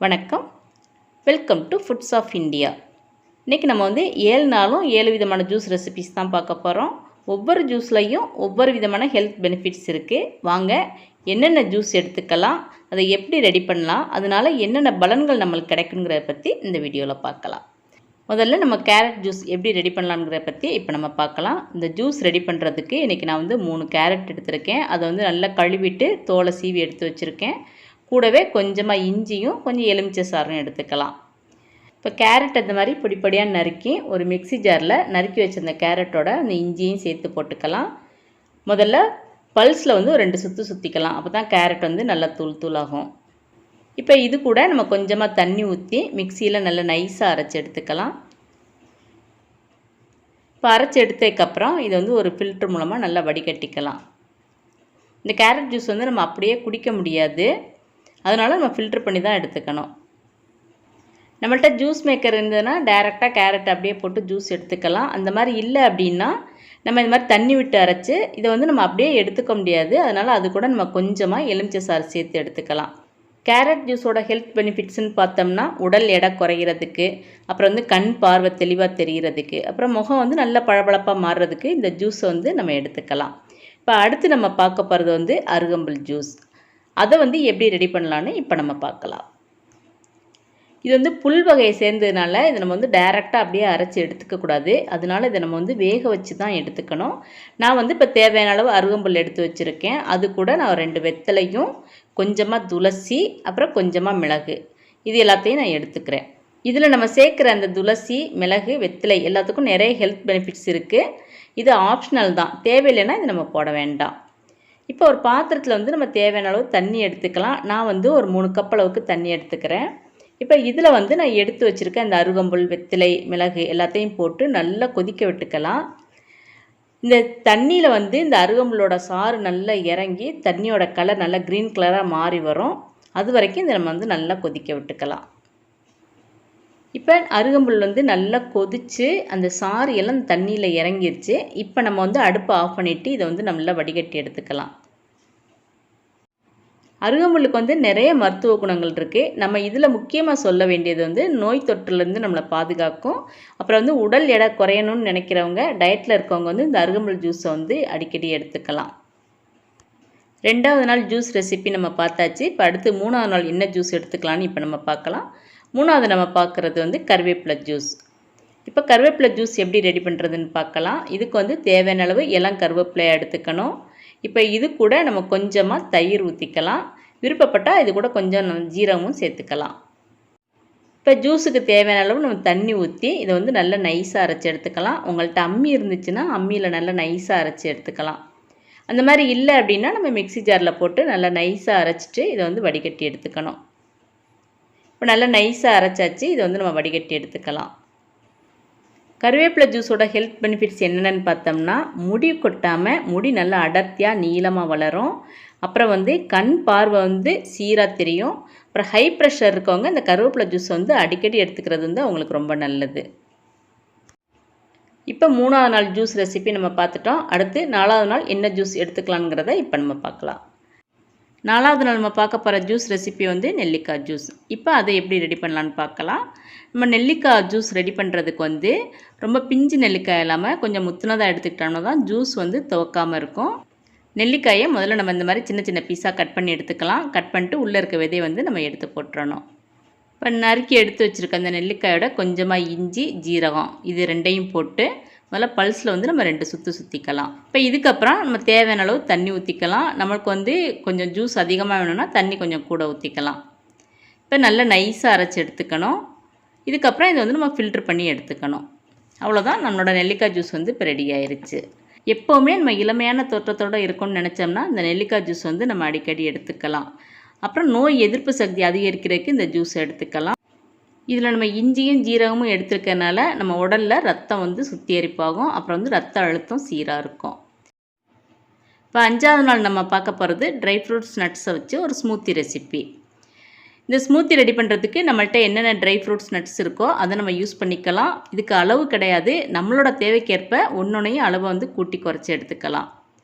வணக்கம், welcome to foods of India. இன்றைக்கி நம்ம 7 நாளும் 7 விதமான ஜூஸ் ரெசிபிஸ் தான் பார்க்க போகிறோம். ஒவ்வொரு ஜூஸ்லையும் ஒவ்வொரு விதமான ஹெல்த் பெனிஃபிட்ஸ் இருக்குது. வாங்க என்னென்ன ஜூஸ் எடுத்துக்கலாம், அதை எப்படி ரெடி பண்ணலாம், அதனால் என்னென்ன பலன்கள் நம்மளுக்கு கிடைக்குங்கிறத பற்றி இந்த வீடியோவில் பார்க்கலாம். முதல்ல நம்ம கேரட் ஜூஸ் எப்படி ரெடி பண்ணலாங்கிறத பற்றி இப்போ நம்ம பார்க்கலாம். இந்த ஜூஸ் ரெடி பண்ணுறதுக்கு இன்றைக்கி நான் 3 கேரட் எடுத்திருக்கேன். அதை நல்லா கழுவிட்டு தோலை சீவி எடுத்து வச்சுருக்கேன். கூடவே கொஞ்சமாக இஞ்சியும் கொஞ்சம் எலுமிச்சை சாறும் எடுத்துக்கலாம். இப்போ கேரட் அந்த மாதிரி பொடிப்படியாக நறுக்கி ஒரு மிக்ஸி ஜாரில் நறுக்கி வச்சிருந்த கேரட்டோட அந்த இஞ்சியும் சேர்த்து போட்டுக்கலாம். முதல்ல பல்ஸில் ஒரு 2 சுற்று சுற்றிக்கலாம். அப்போ தான் கேரட் நல்லா தூளாகும். இப்போ இது கூட நம்ம கொஞ்சமாக தண்ணி ஊற்றி மிக்சியில் நல்லா நைஸாக அரைச்சி எடுத்துக்கலாம். இப்போ அரைச்சி எடுத்ததுக்கப்புறம் இதை ஒரு ஃபில்ட்ரு மூலமாக நல்லா வடிகட்டிக்கலாம். இந்த கேரட் ஜூஸ் நம்ம அப்படியே குடிக்க முடியாது, அதனால் நம்ம ஃபில்ட்ரு பண்ணி தான் எடுத்துக்கணும். நம்மள்ட்ட ஜூஸ் மேக்கர் இருந்ததுன்னா டைரெக்டாக கேரட் அப்படியே போட்டு ஜூஸ் எடுத்துக்கலாம். அந்த மாதிரி இல்லை அப்படின்னா நம்ம இந்த மாதிரி தண்ணி விட்டு அரைச்சி இதை நம்ம அப்படியே எடுத்துக்க முடியாது. அதனால் அது கூட நம்ம கொஞ்சமாக எலுமிச்சை சாறு சேர்த்து எடுத்துக்கலாம். கேரட் ஜூஸோட ஹெல்த் பெனிஃபிட்ஸ்னு பார்த்தோம்னா உடல் எடை குறைகிறதுக்கு, அப்புறம் கண் பார்வை தெளிவாக தெரிகிறதுக்கு, அப்புறம் முகம் நல்லா பளபளப்பாக மாறுறதுக்கு இந்த ஜூஸை நம்ம எடுத்துக்கலாம். இப்போ அடுத்து நம்ம பார்க்க போகிறது அருகம்புல் ஜூஸ். அதை எப்படி ரெடி பண்ணலான்னு இப்போ நம்ம பார்க்கலாம். இது புல் வகையை சேர்ந்ததுனால இதை நம்ம டைரெக்டாக அப்படியே அரைச்சி எடுத்துக்கக்கூடாது. அதனால இதை நம்ம வேக வச்சு தான் எடுத்துக்கணும். நான் இப்போ தேவையான அளவு அருகம்புல் எடுத்து வச்சுருக்கேன். அது கூட நான் 2 வெத்தலையும் கொஞ்சமாக துளசி அப்புறம் கொஞ்சமாக மிளகு இது எல்லாத்தையும் நான் எடுத்துக்கிறேன். இதில் நம்ம சேர்க்குற அந்த துளசி, மிளகு, வெத்தலை எல்லாத்துக்கும் நிறைய ஹெல்த் பெனிஃபிட்ஸ் இருக்குது. இது ஆப்ஷனல் தான், தேவையில்லைன்னா இது நம்ம போட வேண்டாம். இப்போ ஒரு பாத்திரத்தில் நம்ம தேவையான அளவு தண்ணி எடுத்துக்கலாம். நான் ஒரு 3 கப் அளவுக்கு தண்ணி எடுத்துக்கிறேன். இப்போ இதில் நான் எடுத்து வச்சுருக்கேன் இந்த அருகம்புல், வெத்திலை, மிளகு எல்லாத்தையும் போட்டு நல்லா கொதிக்க விட்டுக்கலாம். இந்த தண்ணியில் இந்த அருகம்புல்லோட சாறு நல்லா இறங்கி தண்ணியோட கலர் நல்லா க்ரீன் கலராக மாறி வரும். அது வரைக்கும் இதை நம்ம நல்லா கொதிக்க விட்டுக்கலாம். இப்போ அருகம்புல் நல்லா கொதித்து அந்த சாறு எல்லாம் தண்ணியில் இறங்கிருச்சு. இப்போ நம்ம அடுப்பை ஆஃப் பண்ணிவிட்டு இதை நல்லா வடிகட்டி எடுத்துக்கலாம். அருகம்புல்லுக்கு நிறைய மருத்துவ குணங்கள் இருக்குது. நம்ம இதில் முக்கியமாக சொல்ல வேண்டியது நோய் தொற்றுலேருந்து நம்மளை பாதுகாக்கும். அப்புறம் உடல் எடை குறையணும்னு நினைக்கிறவங்க, டயட்டில் இருக்கவங்க இந்த அருகம்புல் ஜூஸை அடிக்கடி எடுத்துக்கலாம். 2வது நாள் ஜூஸ் ரெசிபி நம்ம பார்த்தாச்சு. இப்போ அடுத்து 3வது நாள் என்ன ஜூஸ் எடுத்துக்கலான்னு இப்போ நம்ம பார்க்கலாம். 3வது நம்ம பார்க்குறது கருவேப்பிலை ஜூஸ். இப்போ கருவேப்பிலை ஜூஸ் எப்படி ரெடி பண்ணுறதுன்னு பார்க்கலாம். இதுக்கு தேவையான அளவு இளம் கருவேப்பிலையை எடுத்துக்கணும். இப்போ இது கூட நம்ம கொஞ்சமாக தயிர் ஊற்றிக்கலாம். விருப்பப்பட்டால் இது கூட கொஞ்சம் ஜீரகமும் சேர்த்துக்கலாம். இப்போ ஜூஸுக்கு தேவையான அளவு நம்ம தண்ணி ஊற்றி இதை நல்லா நைஸாக அரைச்சி எடுத்துக்கலாம். உங்கள்கிட்ட அம்மி இருந்துச்சுன்னா அம்மியில் நல்லா நைஸாக அரைச்சி எடுத்துக்கலாம். அந்த மாதிரி இல்லை அப்படின்னா நம்ம மிக்ஸி ஜாரில் போட்டு நல்லா நைஸாக அரைச்சிட்டு இதை வடிகட்டி எடுத்துக்கணும். இப்போ நல்லா நைஸாக அரைச்சாச்சு. இதை நம்ம வடிகட்டி எடுத்துக்கலாம். கருவேப்பிலை ஜூஸோட ஹெல்த் பெனிஃபிட்ஸ் என்னென்னு பார்த்தோம்னா, முடி கொட்டாமல் முடி நல்லா அடர்த்தியாக நீளமாக வளரும். அப்புறம் கண் பார்வை சீராக தெரியும். அப்புறம் ஹை ப்ரெஷர் இருக்கவங்க இந்த கருவேப்பிலை ஜூஸ் அடிக்கடி எடுத்துக்கிறது அவங்களுக்கு ரொம்ப நல்லது. இப்போ 3வது நாள் ஜூஸ் ரெசிபி நம்ம பார்த்துட்டோம். அடுத்து 4வது நாள் என்ன ஜூஸ் எடுத்துக்கலாங்கிறத இப்போ நம்ம பார்க்கலாம். 4வது நாள் நம்ம பார்க்க போகிற ஜூஸ் ரெசிபி நெல்லிக்காய் ஜூஸ். இப்போ அதை எப்படி ரெடி பண்ணலான்னு பார்க்கலாம். நம்ம நெல்லிக்காய் ஜூஸ் ரெடி பண்ணுறதுக்கு ரொம்ப பிஞ்சு நெல்லிக்காய் இல்லாமல் கொஞ்சம் முத்துனதாக எடுத்துக்கிட்டோம்னா தான் ஜூஸ் துவக்காமல் இருக்கும். நெல்லிக்காயை முதல்ல நம்ம இந்த மாதிரி சின்ன சின்ன பீஸாக கட் பண்ணி எடுத்துக்கலாம். கட் பண்ணிட்டு உள்ளே இருக்க விதையை நம்ம எடுத்து போட்டுறணும். இப்போ நறுக்கி எடுத்து வச்சுருக்க அந்த நெல்லிக்காயோட கொஞ்சமாக இஞ்சி, ஜீரகம் இது 2யும் போட்டு முதல்ல பல்ஸில் நம்ம 2 சுற்று சுற்றிக்கலாம். இப்போ இதுக்கப்புறம் நம்ம தேவையான அளவு தண்ணி ஊற்றிக்கலாம். நம்மளுக்கு கொஞ்சம் ஜூஸ் அதிகமாக வேணும்னா தண்ணி கொஞ்சம் கூட ஊற்றிக்கலாம். இப்போ நல்லா நைஸாக அரைச்சி எடுத்துக்கணும். இதுக்கப்புறம் இதை நம்ம ஃபில்ட்ரு பண்ணி எடுத்துக்கணும். அவ்வளோதான், நம்மளோட நெல்லிக்காய் ஜூஸ் இப்போ ரெடி ஆயிடுச்சு. எப்போவுமே நம்ம இளமையான தோற்றத்தோடு இருக்கணும்னு நினச்சோம்னா இந்த நெல்லிக்காய் ஜூஸ் நம்ம அடிக்கடி எடுத்துக்கலாம். அப்புறம் நோய் எதிர்ப்பு சக்தி அதிகரிக்கிறதுக்கு இந்த ஜூஸ் எடுத்துக்கலாம். இதில் நம்ம இஞ்சியும் ஜீரகமும் எடுத்துருக்கனால நம்ம உடலில் ரத்தம் சுத்திகரிப்பாகும். அப்புறம் ரத்த அழுத்தம் சீராக இருக்கும். இப்போ 5வது நாள் நம்ம பார்க்க போகிறது ட்ரை ஃப்ரூட்ஸ் நட்ஸை வச்சு ஒரு ஸ்மூத்தி ரெசிபி. இந்த ஸ்மூத்தி ரெடி பண்ணுறதுக்கு நம்மள்ட்ட என்னென்ன ட்ரை ஃப்ரூட்ஸ் நட்ஸ் இருக்கோ அதை நம்ம யூஸ் பண்ணிக்கலாம். இதுக்கு அளவு கிடையாது, நம்மளோட தேவைக்கேற்ப ஒன்றொன்றையும் அளவை கூட்டி குறைச்சி எடுத்துக்கலாம்.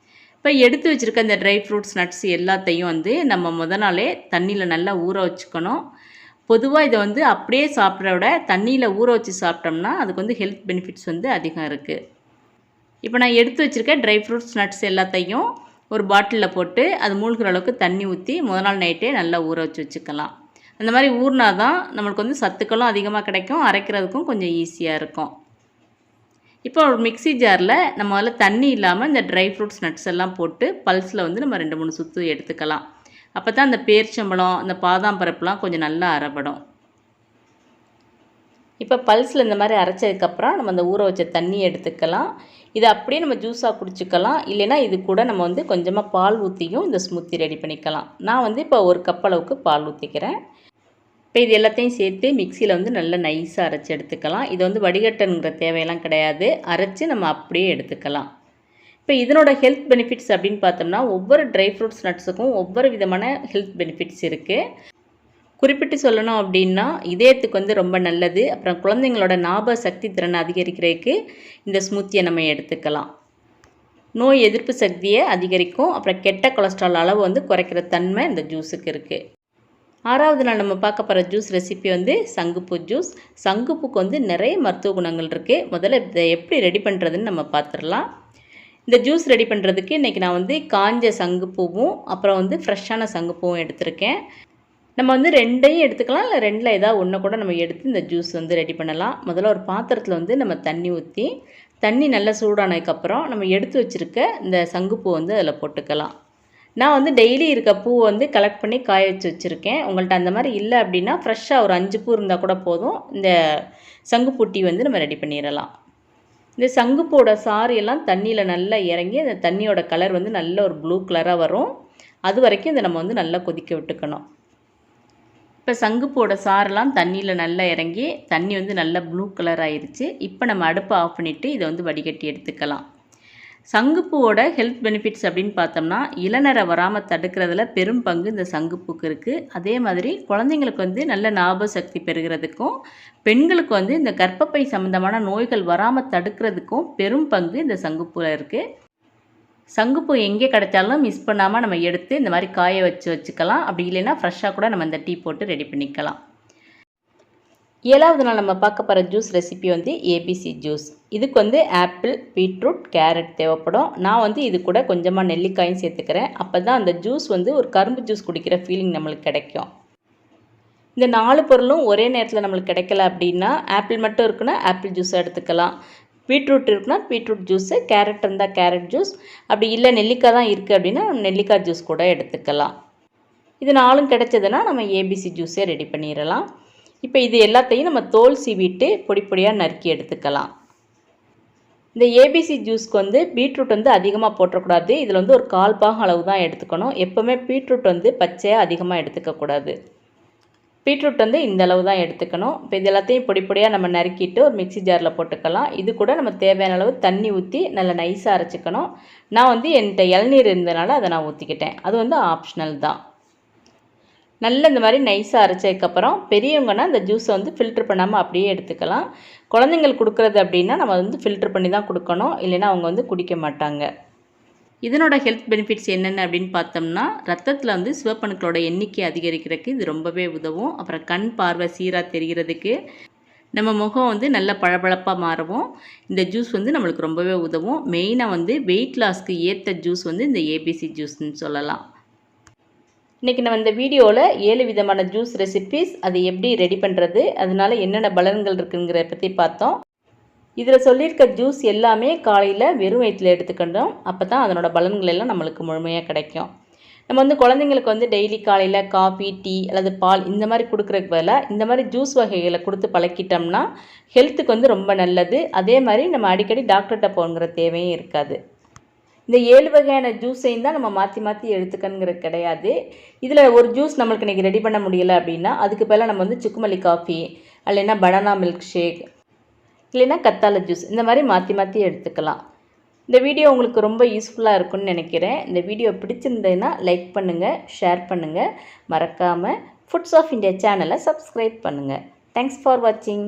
இப்போ எடுத்து வச்சுருக்க இந்த ட்ரை ஃப்ரூட்ஸ் நட்ஸ் எல்லாத்தையும் நம்ம முத நாளே தண்ணியில் நல்லா ஊற வச்சுக்கணும். பொதுவாக இதை வந்து அப்படியே சாப்பிட்றத விட தண்ணியில் ஊற வச்சு சாப்பிட்டோம்னா அதுக்கு வந்து ஹெல்த் பெனிஃபிட்ஸ் வந்து அதிகம் இருக்குது. இப்போ நான் எடுத்து வச்சுருக்க ட்ரை ஃப்ரூட்ஸ் நட்ஸ் எல்லாத்தையும் ஒரு பாட்டிலில் போட்டு அது மூழ்கிற அளவுக்கு தண்ணி ஊற்றி முதல் நாள் நைட்டே நல்லா ஊற வச்சு வச்சுக்கலாம். அந்த மாதிரி ஊறினா தான் நம்மளுக்கு வந்து சத்துக்களும் அதிகமாக கிடைக்கும், அரைக்கிறதுக்கும் கொஞ்சம் ஈஸியாக இருக்கும். இப்போ ஒரு மிக்ஸி ஜாரில் நம்ம அதில் தண்ணி இல்லாமல் இந்த ட்ரை ஃப்ரூட்ஸ் நட்ஸ் எல்லாம் போட்டு பல்ஸில் வந்து நம்ம 2-3 சுற்று எடுத்துக்கலாம். அப்போ தான் அந்த பேரிச்சம்பழம் அந்த பாதாம் பருப்புலாம் கொஞ்சம் நல்லா அரைப்படும். இப்போ பல்ஸில் இந்த மாதிரி அரைச்சதுக்கப்புறம் நம்ம அந்த ஊற வச்ச தண்ணியை எடுத்துக்கலாம். இதை அப்படியே நம்ம ஜூஸாக குடிச்சிக்கலாம். இல்லைனா இது கூட நம்ம வந்து கொஞ்சமாக பால் ஊற்றியும் இந்த ஸ்மூத்தி ரெடி பண்ணிக்கலாம். நான் வந்து இப்போ 1 கப் அளவுக்கு பால் ஊற்றிக்கிறேன். இப்போ இது எல்லாத்தையும் சேர்த்து மிக்சியில் வந்து நல்லா நைஸாக அரைச்சி எடுத்துக்கலாம். இது வந்து வடிகட்டணுங்கிற தேவையெல்லாம் கிடையாது, அரைச்சி நம்ம அப்படியே எடுத்துக்கலாம். இப்போ இதனோட ஹெல்த் பெனிஃபிட்ஸ் அப்படின்னு பார்த்தோம்னா ஒவ்வொரு ட்ரை ஃப்ரூட்ஸ் நட்ஸுக்கும் ஒவ்வொரு விதமான ஹெல்த் பெனிஃபிட்ஸ் இருக்குது. குறிப்பிட்டு சொல்லணும் அப்படின்னா இதயத்துக்கு வந்து ரொம்ப நல்லது. அப்புறம் குழந்தைங்களோட ஞாபக சக்தி திறனை அதிகரிக்கிறதுக்கு இந்த ஸ்மூத்தியை நம்ம எடுத்துக்கலாம். நோய் எதிர்ப்பு சக்தியை அதிகரிக்கும். அப்புறம் கெட்ட கொலஸ்ட்ரால் அளவு வந்து குறைக்கிற தன்மை இந்த ஜூஸுக்கு இருக்குது. 6வது நாள் நம்ம பார்க்க போகிற ஜூஸ் ரெசிபி வந்து சங்குப்பூ ஜூஸ். சங்குப்பூக்கு வந்து நிறைய மருத்துவ குணங்கள் இருக்குது. முதல்ல இதை எப்படி ரெடி பண்ணுறதுன்னு நம்ம பார்த்துடலாம். இந்த ஜூஸ் ரெடி பண்ணுறதுக்கு இன்றைக்கி நான் வந்து காஞ்ச சங்குப்பூவும் அப்புறம் வந்து ஃப்ரெஷ்ஷான சங்குப்பூவும் எடுத்திருக்கேன். நம்ம வந்து 2ஐயும் எடுத்துக்கலாம், இல்லை 2ல் ஏதாவது ஒன்று கூட நம்ம எடுத்து இந்த ஜூஸ் வந்து ரெடி பண்ணலாம். முதல்ல ஒரு பாத்திரத்தில் வந்து நம்ம தண்ணி ஊற்றி தண்ணி நல்லா சூடானதுக்கப்புறம் நம்ம எடுத்து வச்சுருக்க இந்த சங்குப்பூ வந்து அதில் போட்டுக்கலாம். நான் வந்து டெய்லி இருக்க பூவை வந்து கலெக்ட் பண்ணி காய வச்சு வச்சுருக்கேன். உங்கள்கிட்ட அந்த மாதிரி இல்லை அப்படின்னா ஃப்ரெஷ்ஷாக ஒரு 5 பூ இருந்தால் கூட போதும். இந்த சங்குப்பூ டீ வந்து நம்ம ரெடி பண்ணிடலாம். இந்த சங்குப்பூவோட சாறு எல்லாம் தண்ணியில் நல்லா இறங்கி அந்த தண்ணியோட கலர் வந்து நல்ல ஒரு ப்ளூ கலராக வரும். அது வரைக்கும் இதை நம்ம வந்து நல்லா கொதிக்க விட்டுக்கணும். இப்போ சங்குப்பூவோட சாரெல்லாம் தண்ணியில் நல்லா இறங்கி தண்ணி வந்து நல்லா ப்ளூ கலர் ஆயிடுச்சு. இப்போ நம்ம அடுப்பை ஆஃப் பண்ணிவிட்டு இதை வந்து வடிகட்டி எடுத்துக்கலாம். சங்குப்பூவோட ஹெல்த் பெனிஃபிட்ஸ் அப்படின்னு பார்த்தோம்னா இளநரை வராமல் தடுக்கிறதுல பெரும் பங்கு இந்த சங்குப்பூக்கு இருக்குது. அதே மாதிரி குழந்தைங்களுக்கு வந்து நல்ல ஞாபக சக்தி பெறுகிறதுக்கும் பெண்களுக்கு வந்து இந்த கர்ப்பப்பை சம்மந்தமான நோய்கள் வராமல் தடுக்கிறதுக்கும் பெரும் பங்கு இந்த சங்குப்பூவில் இருக்குது. சங்குப்பூ எங்கே கிடைச்சாலும் மிஸ் பண்ணாமல் நம்ம எடுத்து இந்த மாதிரி காய வச்சுக்கலாம். அப்படி இல்லைன்னா ஃப்ரெஷ்ஷாக கூட நம்ம இந்த டீ போட்டு ரெடி பண்ணிக்கலாம். 7வது நாள் நம்ம பார்க்க போகிற ஜூஸ் ரெசிபி வந்து ஏபிசி ஜூஸ். இதுக்கு வந்து ஆப்பிள், பீட்ரூட், கேரட் தேவைப்படும். நான் வந்து இது கூட கொஞ்சமாக நெல்லிக்காயும் சேர்த்துக்கிறேன். அப்போ தான் அந்த ஜூஸ் வந்து ஒரு கரும்பு ஜூஸ் குடிக்கிற ஃபீலிங் நம்மளுக்கு கிடைக்கும். இந்த 4 பொருளும் ஒரே நேரத்தில் நம்மளுக்கு கிடைக்கல அப்படின்னா ஆப்பிள் மட்டும் இருக்குன்னா ஆப்பிள் ஜூஸை எடுத்துக்கலாம், பீட்ரூட் இருக்குன்னா பீட்ரூட் ஜூஸு, கேரட் இருந்தால் கேரட் ஜூஸ், அப்படி இல்லை நெல்லிக்காய் தான் இருக்குது அப்படின்னா நெல்லிக்காய் ஜூஸ் கூட எடுத்துக்கலாம். இது 4ம் கிடைச்சதுன்னா நம்ம ஏபிசி ஜூஸே ரெடி பண்ணிடலாம். இப்போ இது எல்லாத்தையும் நம்ம தோல் சீவிட்டு பொடி பொடியாக நறுக்கி எடுத்துக்கலாம். இந்த ஏபிசி ஜூஸ்க்கு வந்து பீட்ரூட் வந்து அதிகமாக போட்டக்கூடாது. இதில் வந்து ஒரு 1/4 பாகம் அளவு தான் எடுத்துக்கணும். எப்போவுமே பீட்ரூட் வந்து பச்சையாக அதிகமாக எடுத்துக்கக்கூடாது. பீட்ரூட் வந்து இந்த அளவு தான் எடுத்துக்கணும். இப்போ இது எல்லாத்தையும் பொடி பொடியாக நம்ம நறுக்கிட்டு ஒரு மிக்ஸி ஜாரில் போட்டுக்கலாம். இது கூட நம்ம தேவையான அளவு தண்ணி ஊற்றி நல்லா நைஸாக அரைச்சிக்கணும். நான் வந்து என்கிட்ட இளநீர் இருந்தனால அதை நான் ஊற்றிக்கிட்டேன். அது வந்து ஆப்ஷனல் தான். நல்ல இந்த மாதிரி நைஸாக அரைச்சதுக்கப்புறம் பெரியவங்கன்னா இந்த ஜூஸை வந்து ஃபில்ட்ரு பண்ணாமல் அப்படியே எடுத்துக்கலாம். குழந்தைங்களுக்கு கொடுக்குறது அப்படின்னா நம்ம வந்து ஃபில்ட்ரு பண்ணி தான் கொடுக்கணும், இல்லைன்னா அவங்க வந்து குடிக்க மாட்டாங்க. இதனோட ஹெல்த் பெனிஃபிட்ஸ் என்னென்ன அப்படின்னு பார்த்தோம்னா ரத்தத்தில் வந்து சிவப்பணுக்களோட எண்ணிக்கை அதிகரிக்கிறதுக்கு இது ரொம்பவே உதவும். அப்புறம் கண் பார்வை சீராக தெரிகிறதுக்கு, நம்ம முகம் வந்து நல்ல பளபளப்பாக மாறவும் இந்த ஜூஸ் வந்து நம்மளுக்கு ரொம்பவே உதவும். மெயினாக வந்து வெயிட் லாஸ்க்கு ஏற்ற ஜூஸ் வந்து இந்த ஏபிசி ஜூஸ்ன்னு சொல்லலாம். இன்றைக்கி நம்ம இந்த வீடியோவில் 7 விதமான ஜூஸ் ரெசிபீஸ், அது எப்படி ரெடி பண்ணுறது, அதனால என்னென்ன பலன்கள் இருக்குங்கிற பற்றி பார்த்தோம். இதில் சொல்லியிருக்க ஜூஸ் எல்லாமே காலையில் வெறும் வயிற்றில் எடுத்துக்கணும். அப்போ தான் அதனோட பலன்கள் எல்லாம் நம்மளுக்கு முழுமையாக கிடைக்கும். நம்ம வந்து குழந்தைங்களுக்கு வந்து டெய்லி காலையில் காஃபி, டீ அல்லது பால் இந்த மாதிரி கொடுக்குறதுக்கு பதிலாக இந்த மாதிரி ஜூஸ் வகைகளை கொடுத்து பழக்கிட்டோம்னா ஹெல்த்துக்கு வந்து ரொம்ப நல்லது. அதே மாதிரி நம்ம அடிக்கடி டாக்டர்கிட்ட போங்கிற தேவையும் இருக்காது. இந்த 7 வகையான ஜூஸையும் தான் நம்ம மாற்றி மாற்றி எடுத்துக்கணுங்கிறது கிடையாது. இதில் ஒரு ஜூஸ் நம்மளுக்கு இன்றைக்கி ரெடி பண்ண முடியலை அப்படின்னா அதுக்கு பதிலாக நம்ம வந்து சுக்குமல்லி காஃபி, இல்லைன்னா பனானா மில்க் ஷேக், இல்லைன்னா கத்தாழை ஜூஸ் இந்த மாதிரி மாற்றி மாற்றி எடுத்துக்கலாம். இந்த வீடியோ உங்களுக்கு ரொம்ப யூஸ்ஃபுல்லாக இருக்கும்னு நினைக்கிறேன். இந்த வீடியோ பிடிச்சிருந்ததுன்னா லைக் பண்ணுங்கள், ஷேர் பண்ணுங்கள், மறக்காமல் ஃபுட்ஸ் ஆஃப் இந்தியா சேனலை சப்ஸ்கிரைப் பண்ணுங்கள். தேங்க்ஸ் ஃபார் வாட்சிங்.